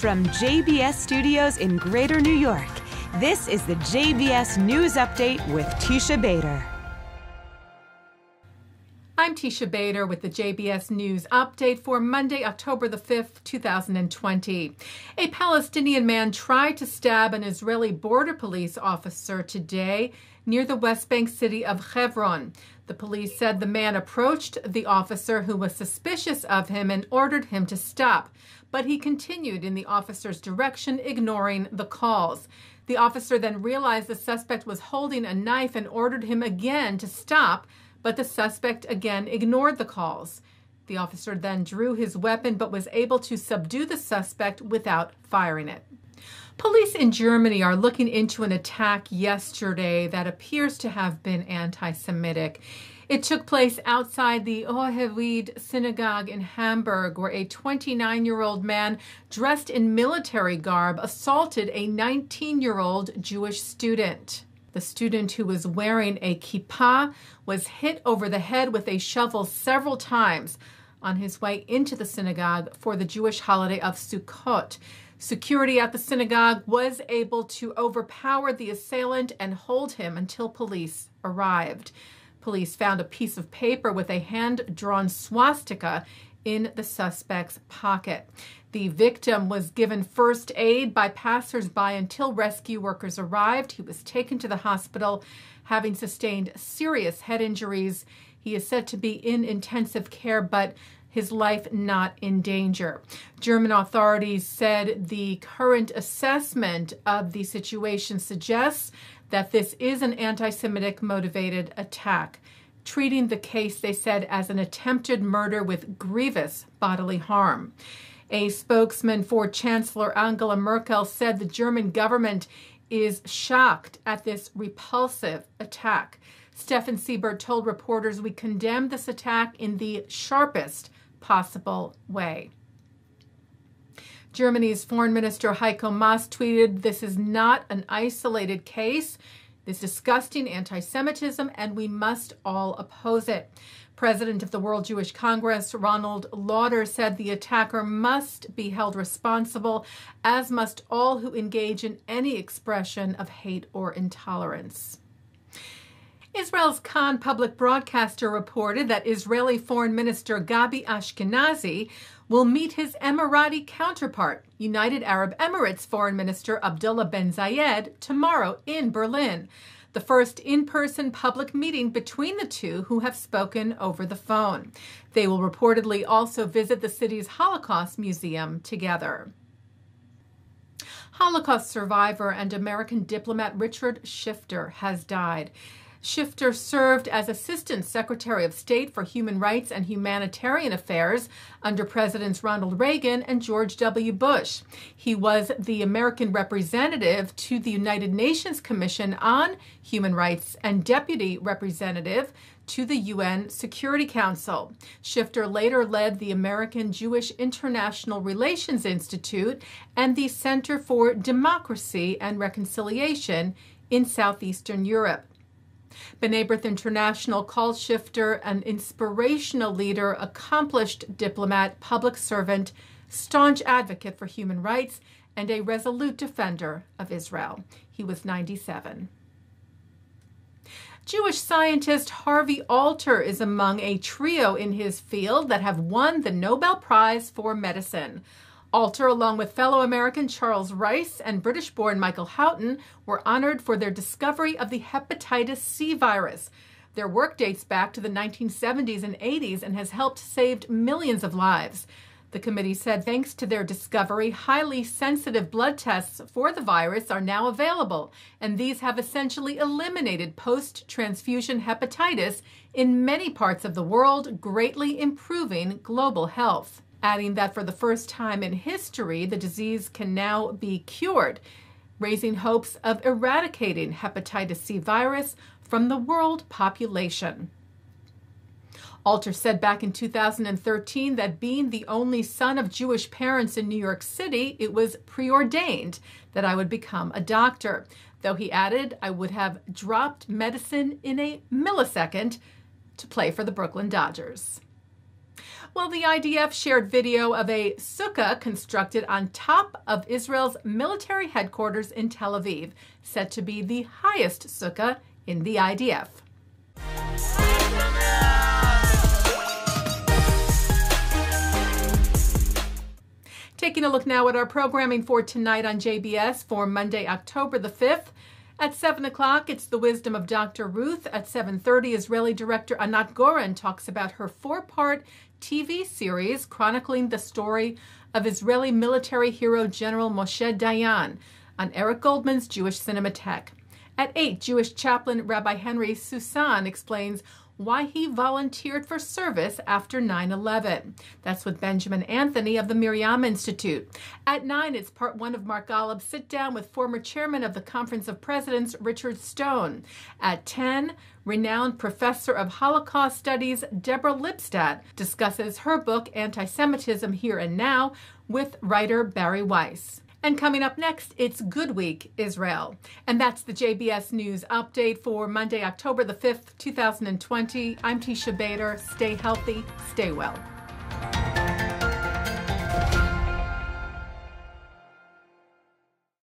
From JBS Studios in Greater New York, this is the JBS News Update with Teisha Bader. I'm Teisha Bader with the JBS News Update for Monday, October the 5th, 2020. A Palestinian man tried to stab an Israeli border police officer today near the West Bank city of Hebron. The police said the man approached the officer who was suspicious of him and ordered him to stop, but he continued in the officer's direction, ignoring the calls. The officer then realized the suspect was holding a knife and ordered him again to stop, but the suspect again ignored the calls. The officer then drew his weapon but was able to subdue the suspect without firing it. Police in Germany are looking into an attack yesterday that appears to have been anti-Semitic. It took place outside the Thwarted synagogue in Hamburg, where a 29-year-old man dressed in military garb assaulted a 19-year-old Jewish student. The student, who was wearing a kippah, was hit over the head with a shovel several times on his way into the synagogue for the Jewish holiday of Sukkot. Security at the synagogue was able to overpower the assailant and hold him until police arrived. Police found a piece of paper with a hand-drawn swastika in the suspect's pocket. The victim was given first aid by passers-by until rescue workers arrived. He was taken to the hospital, having sustained serious head injuries. He is said to be in intensive care, but his life not in danger. German authorities said the current assessment of the situation suggests that this is an anti-Semitic motivated attack, treating the case, they said, as an attempted murder with grievous bodily harm. A spokesman for Chancellor Angela Merkel said the German government is shocked at this repulsive attack. Stefan Seibert told reporters, "We condemn this attack in the sharpest possible way." Germany's Foreign Minister Heiko Maas tweeted, "This is not an isolated case. This disgusting anti-Semitism, and we must all oppose it." President of the World Jewish Congress, Ronald Lauder, said the attacker must be held responsible, as must all who engage in any expression of hate or intolerance. Israel's Khan public broadcaster reported that Israeli Foreign Minister Gabi Ashkenazi will meet his Emirati counterpart, United Arab Emirates Foreign Minister Abdullah Ben Zayed, tomorrow in Berlin, the first in-person public meeting between the two, who have spoken over the phone. They will reportedly also visit the city's Holocaust Museum together. Holocaust survivor and American diplomat Richard Shifter has died. Shifter served as Assistant Secretary of State for Human Rights and Humanitarian Affairs under Presidents Ronald Reagan and George W. Bush. He was the American representative to the United Nations Commission on Human Rights and deputy representative to the UN Security Council. Shifter later led the American Jewish International Relations Institute and the Center for Democracy and Reconciliation in Southeastern Europe. B'nai B'rith International called Shifter an inspirational leader, accomplished diplomat, public servant, staunch advocate for human rights, and a resolute defender of Israel. He was 97. Jewish scientist Harvey Alter is among a trio in his field that have won the Nobel Prize for Medicine. Alter, along with fellow American Charles Rice and British-born Michael Houghton, were honored for their discovery of the hepatitis C virus. Their work dates back to the 1970s and 80s and has helped save millions of lives. The committee said thanks to their discovery, highly sensitive blood tests for the virus are now available, and these have essentially eliminated post-transfusion hepatitis in many parts of the world, greatly improving global health. Adding that for the first time in history, the disease can now be cured, raising hopes of eradicating hepatitis C virus from the world population. Alter said back in 2013 that being the only son of Jewish parents in New York City, it was preordained that I would become a doctor. Though he added, I would have dropped medicine in a millisecond to play for the Brooklyn Dodgers. Well, the IDF shared video of a sukkah constructed on top of Israel's military headquarters in Tel Aviv, said to be the highest sukkah in the IDF. Taking a look now at our programming for tonight on JBS for Monday, October the 5th. At 7 o'clock, it's The Wisdom of Dr. Ruth. At 7:30, Israeli director Anat Goren talks about her 4-part TV series chronicling the story of Israeli military hero General Moshe Dayan on Eric Goldman's Jewish Cinematheque. At 8, Jewish chaplain Rabbi Henry Susan explains why he volunteered for service after 9/11. That's with Benjamin Anthony of the Miriam Institute. At 9, it's part 1 of Mark Golub's Sit Down with former chairman of the Conference of Presidents, Richard Stone. At 10, renowned professor of Holocaust Studies, Deborah Lipstadt, discusses her book, Anti-Semitism Here and Now, with writer Barry Weiss. And coming up next, it's Good Week, Israel. And that's the JBS News Update for Monday, October the 5th, 2020. I'm Teisha Bader. Stay healthy, stay well.